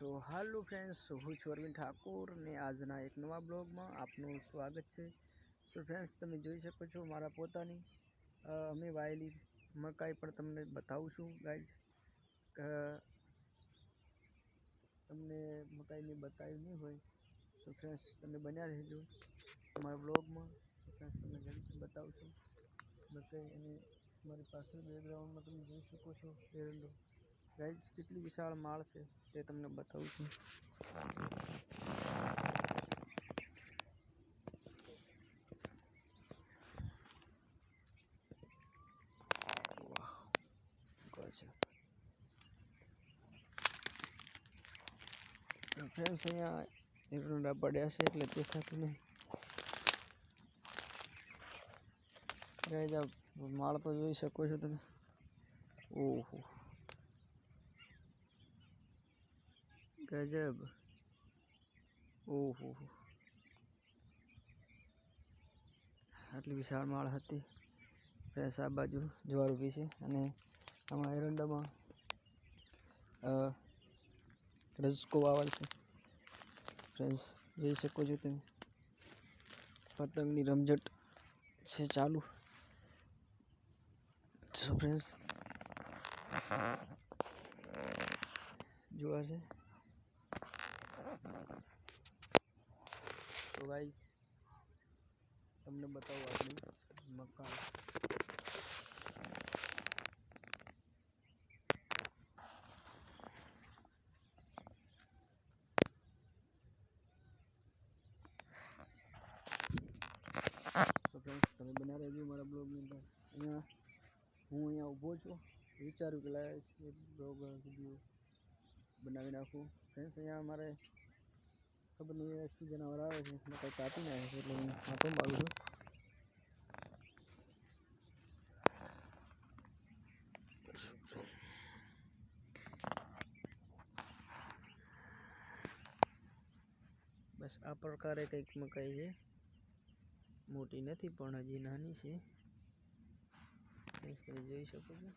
સો હાલો friends, હું છું અરવિંદ ઠાકોર ને આજના એક નવા બ્લોગમાં આપનું સ્વાગત છે. સો ફ્રેન્ડ્સ, તમે જોઈ શકો છો મારા પોતાની અમે વાયેલી મકાઈ પણ તમને બતાવું છું ગાઈઝ. તમને મકાઈની બતાવી નહીં હોય તો ફ્રેન્ડ્સ તમે બન્યા રહેજો મારા બ્લોગમાં. તો ફ્રેન્ડ્સ તમને જલ્દીથી બતાવું છું મકાઈ, અને મારી પાછળ બેકગ્રાઉન્ડમાં તમે જોઈ શકો છો એરંડો. ગાઈઝ, કેટલી વિશાળ માળ છે તે તમને બતાવું છું. ફ્રેન્ડ્સ, અહીંયા એરંડા પડ્યા છે એટલે દેખાતું નહીં. ગાઈઝ, આ માળ તો જોઈ શકો છો તમે. ઓહો, ગજબ. ઓહો, આટલી વિશાળ માળ હતી. ફ્રેન્ડ્સ, આ બાજુ જ્વાર ઊભી છે અને આમાં એરંડામાં રજકો વાવલ છે. ફ્રેન્ડ્સ, જોઈ શકો છો તમે, પતંગની રમઝટ છે ચાલુ. સો ફ્રેન્ડ્સ, જોવા છે. તો ગાઈસ, તમને બતાવું આપણી મકાઈ. તો ફ્રેન્ડ્સ, તમે બના રહેજો મારા બ્લોગની અંદર. હું અહીંયા ઊભો છું, વિચાર્યું કે લાય એક બ્લોગ વિડીયો બનાવી નાખું. ફ્રેન્ડ્સ, અહીંયા અમારે ખબર નહીં શું જનાવર આવે છે, મેં કંઈ કાપી નાખે છે એટલે હું આંટો મારું છું. બસ આ પ્રકારે કંઈક મકાઈ છે. મોટી નથી પણ હજી નાની છે. તમે જોઈ શકો છો.